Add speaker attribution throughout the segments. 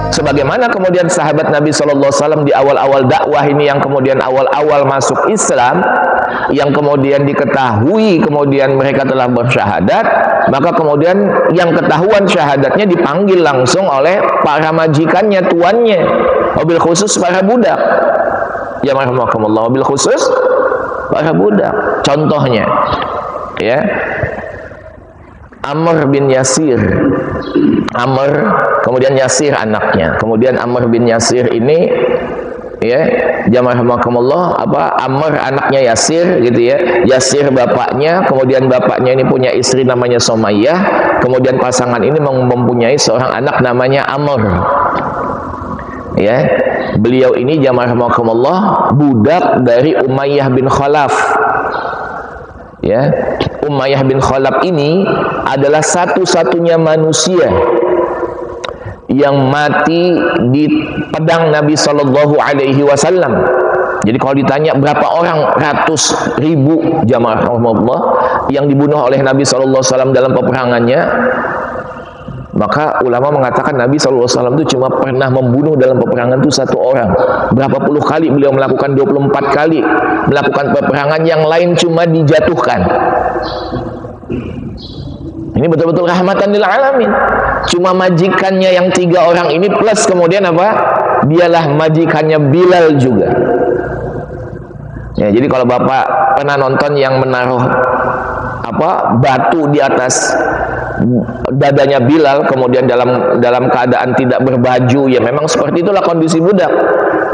Speaker 1: Sebagaimana kemudian sahabat Nabi SAW di awal-awal dakwah ini, yang kemudian awal-awal masuk Islam, yang kemudian diketahui kemudian mereka telah bersyahadat, maka kemudian yang ketahuan syahadatnya dipanggil langsung oleh para majikannya, tuannya, wabil khusus para budak. Ya rahmatullah, wabil khusus para budak. Contohnya, ya, Amr bin Yasir. Amr, kemudian Yasir anaknya. Kemudian Amr bin Yasir ini, ya, jamaahumullah, Amr anaknya Yasir gitu ya. Yasir bapaknya, kemudian bapaknya ini punya istri namanya Sumayyah. Kemudian pasangan ini mempunyai seorang anak namanya Amr. Ya. Beliau ini jamaahumullah budak dari Umayyah bin Khalaf. Ya, Umayyah bin Khalaf ini adalah satu-satunya manusia yang mati di pedang Nabi Shallallahu Alaihi Wasallam. Jadi kalau ditanya berapa orang, ratus ribu jamaah Allah yang dibunuh oleh Nabi Shallallahu Alaihi Wasallam dalam peperangannya, maka ulama mengatakan Nabi SAW itu cuma pernah membunuh dalam peperangan itu satu orang. Berapa puluh kali beliau melakukan, 24 kali melakukan peperangan, yang lain cuma dijatuhkan. Ini betul-betul rahmatan lil alamin. Cuma majikannya yang 3 orang ini plus kemudian dialah majikannya Bilal juga. Ya, jadi kalau Bapak pernah nonton yang menaruh batu di atas dadanya Bilal, kemudian dalam keadaan tidak berbaju, ya memang seperti itulah kondisi budak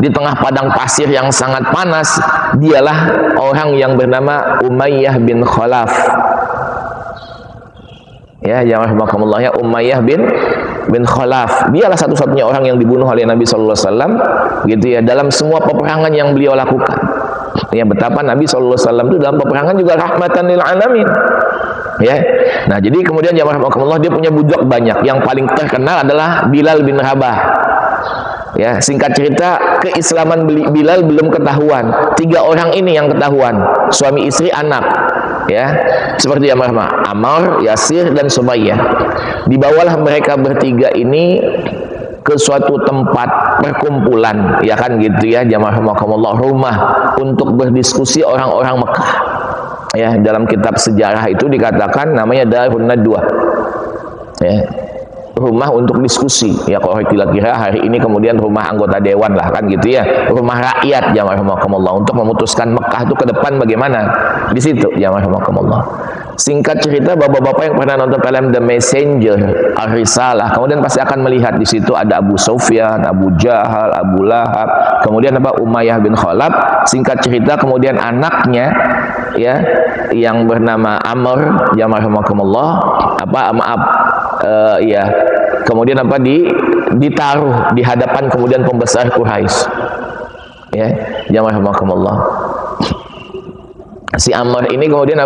Speaker 1: di tengah padang pasir yang sangat panas. Dialah orang yang bernama Umayyah bin Khalaf. Ya, yang rahmatullah, ya, Umayyah bin Khalaf. Dialah satu-satunya orang yang dibunuh oleh Nabi sallallahu alaihi wasallam gitu ya, dalam semua peperangan yang beliau lakukan. Ya, betapa Nabi sallallahu alaihi wasallam itu dalam peperangan juga rahmatan lil alamin. Ya. Nah, jadi kemudian jamaah rahimakumullah, dia punya budak banyak. Yang paling terkenal adalah Bilal bin Rabah. Ya, singkat cerita, keislaman Bilal belum ketahuan. 3 orang ini yang ketahuan, suami istri anak. Ya, seperti yang Amr, Yasir, dan Sumayyah. Dibawalah mereka bertiga ini ke suatu tempat perkumpulan, ya kan gitu ya, jamaah rahimakumullah, rumah untuk berdiskusi orang-orang Mekah. Ya, dalam kitab sejarah itu dikatakan namanya Darun Nadwah. Ya, rumah untuk diskusi. Ya, kalau kira-kira hari ini kemudian rumah anggota dewan lah kan gitu ya, rumah rakyat jamaah rahimakumullah, untuk memutuskan Mekah itu ke depan bagaimana. Di situ jamaah rahimakumullah. Singkat cerita, bapak-bapak yang pernah nonton film The Messenger, Ar-Risalah, kemudian pasti akan melihat di situ ada Abu Sufyan, Abu Jahal, Abu Lahab, kemudian Umayyah bin Khalaf. Singkat cerita, kemudian anaknya, ya, yang bernama Amr, jamaah rahimakumullah, ya, kemudian ditaruh di hadapan kemudian pembesar Quraisy. Ya, jamaah rahimakumullah. Si Amr ini kemudian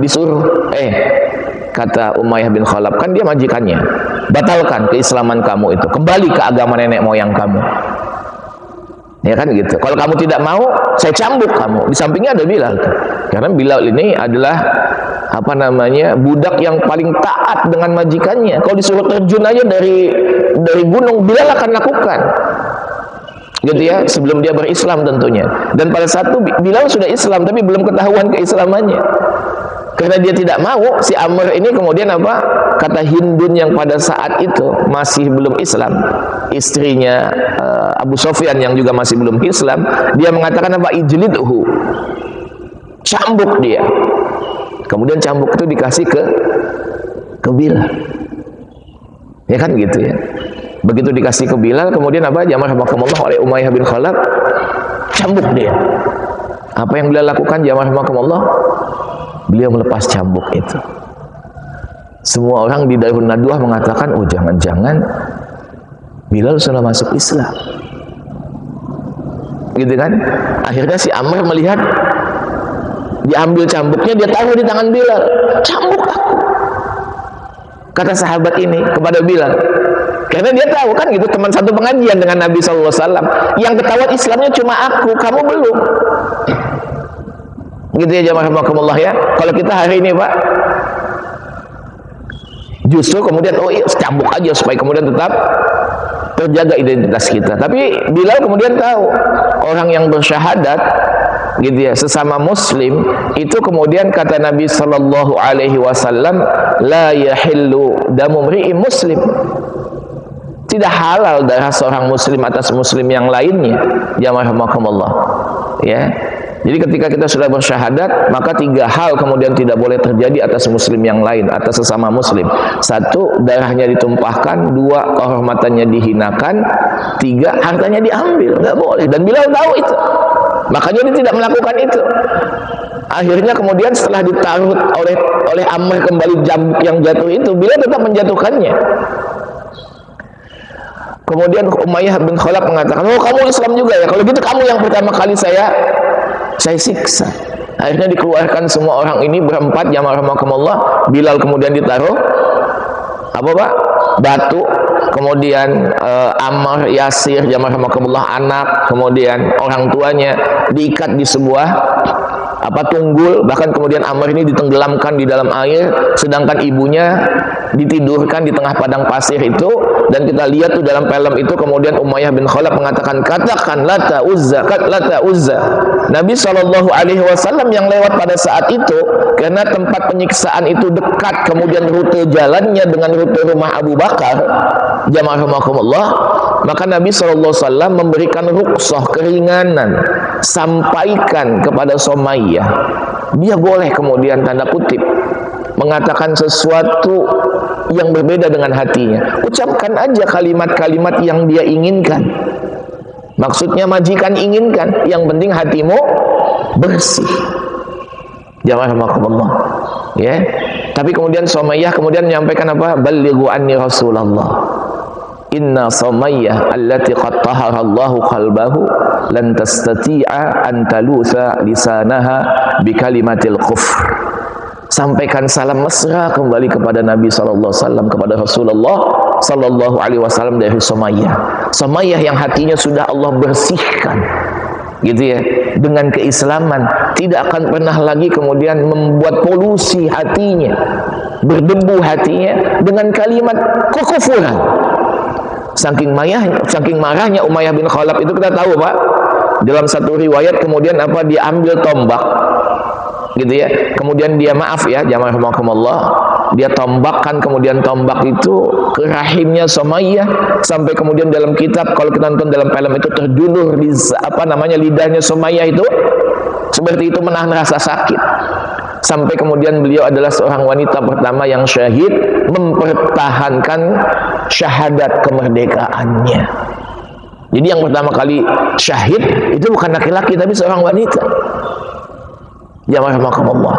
Speaker 1: disuruh, kata Umayyah bin Khalaf, kan dia majikannya, batalkan keislaman kamu itu, kembali ke agama nenek moyang kamu. Ya kan gitu. Kalau kamu tidak mau, saya cambuk kamu. Di sampingnya ada Bilal tuh. Karena Bilal ini adalah budak yang paling taat dengan majikannya. Kalau disuruh terjun aja dari gunung, Bilal akan lakukan. Gitu ya, sebelum dia berislam tentunya. Dan pada saat itu Bilal sudah Islam, tapi belum ketahuan keislamannya. Karena dia tidak mau, si Amr ini kemudian kata Hindun yang pada saat itu masih belum Islam, istrinya Abu Sufyan yang juga masih belum Islam, dia mengatakan ijlidhu, cambuk dia. Kemudian cambuk itu dikasih ke Bilal. Ya kan gitu ya. Begitu dikasih ke Bilal, kemudian jamaah rahimakumullah, oleh Umayyah bin Khalaf, cambuk dia. Apa yang Bilal lakukan jamaah rahimakumullah? Beliau melepas cambuk itu. Semua orang di Darun Nadwah mengatakan, oh jangan-jangan Bilal sudah masuk Islam. Gitu kan? Akhirnya si Amr melihat diambil cambuknya, dia taruh di tangan Bilal. Cambuk aku, kata sahabat ini kepada Bilal. Karena dia tahu kan gitu, teman satu pengajian dengan Nabi SAW. Yang ketahuan Islamnya cuma aku, kamu belum. Gitu ya jamaah rahimakumullah ya. Kalau kita hari ini Pak, justru kemudian cambuk aja supaya kemudian tetap terjaga identitas kita. Tapi Bilal kemudian tahu orang yang bersyahadat gitu ya, sesama muslim itu, kemudian kata Nabi sallallahu alaihi wasallam, la yahillu damu mri'in muslim. Tidak halal darah seorang muslim atas muslim yang lainnya. Jamaah rahimakumullah. Ya. Jadi ketika kita sudah bersyahadat, maka 3 hal kemudian tidak boleh terjadi atas muslim yang lain, atas sesama muslim. 1, darahnya ditumpahkan. 2, kehormatannya dihinakan. 3, hartanya diambil. Tidak boleh. Dan Bilal tahu itu. Makanya dia tidak melakukan itu. Akhirnya kemudian setelah ditaruh oleh Amr kembali cambuk yang jatuh itu, Bilal tetap menjatuhkannya. Kemudian Umayyah bin Khalaf mengatakan, oh kamu Islam juga ya, kalau gitu kamu yang pertama kali saya siksa. Akhirnya dikeluarkan semua orang ini berempat, jamaah rahimakumullah. Bilal kemudian ditaruh apa Pak? Batu. Kemudian Ammar, Yasir, jamaah rahimakumullah, anak, kemudian orang tuanya diikat di sebuah tunggul, bahkan kemudian Ammar ini ditenggelamkan di dalam air, sedangkan ibunya ditidurkan di tengah padang pasir itu. Dan kita lihat tuh dalam film itu, kemudian Umayyah bin Khalaf mengatakan, katakan Lata Uzza, Lata Uzza. Nabi SAW yang lewat pada saat itu, karena tempat penyiksaan itu dekat, kemudian rute jalannya dengan rute rumah Abu Bakar, jamaah rahimakumullah, maka Nabi SAW memberikan rukhsah, keringanan, sampaikan kepada Sumayyah, dia boleh kemudian tanda kutip mengatakan sesuatu yang berbeda dengan hatinya. Ucapkan aja kalimat-kalimat yang dia inginkan. Maksudnya majikan inginkan, yang penting hatimu bersih. Jamaah rahimakumullah. Ya. Tapi kemudian Sumayyah kemudian menyampaikan apa? Ballighu anni Rasulullah. Inna Sumayyah allati qad tahara Allahu qalbahu lan tastati'a an talutha lisanaha bi kalimatil kufr. Sampaikan salam mesra kembali kepada Nabi SAW, kepada Rasulullah SAW dari Sumayyah. Sumayyah yang hatinya sudah Allah bersihkan, gitu ya, dengan keislaman, tidak akan pernah lagi kemudian membuat polusi hatinya, berdebu hatinya dengan kalimat kekufuran. Saking marahnya Umayyah bin Khalaf itu, kita tahu Pak, dalam satu riwayat kemudian apa, dia ambil tombak, gitu ya, kemudian dia, maaf ya jamaah rahimakumullah, dia tombakkan kemudian tombak itu ke rahimnya Sumayyah, sampai kemudian dalam kitab, kalau kita nonton dalam film itu, terjulur di lidahnya Sumayyah itu, seperti itu, menahan rasa sakit, sampai kemudian beliau adalah seorang wanita pertama yang syahid, mempertahankan syahadat kemerdekaannya. Jadi yang pertama kali syahid itu bukan laki-laki, tapi seorang wanita. Jamaah rahimakumullah.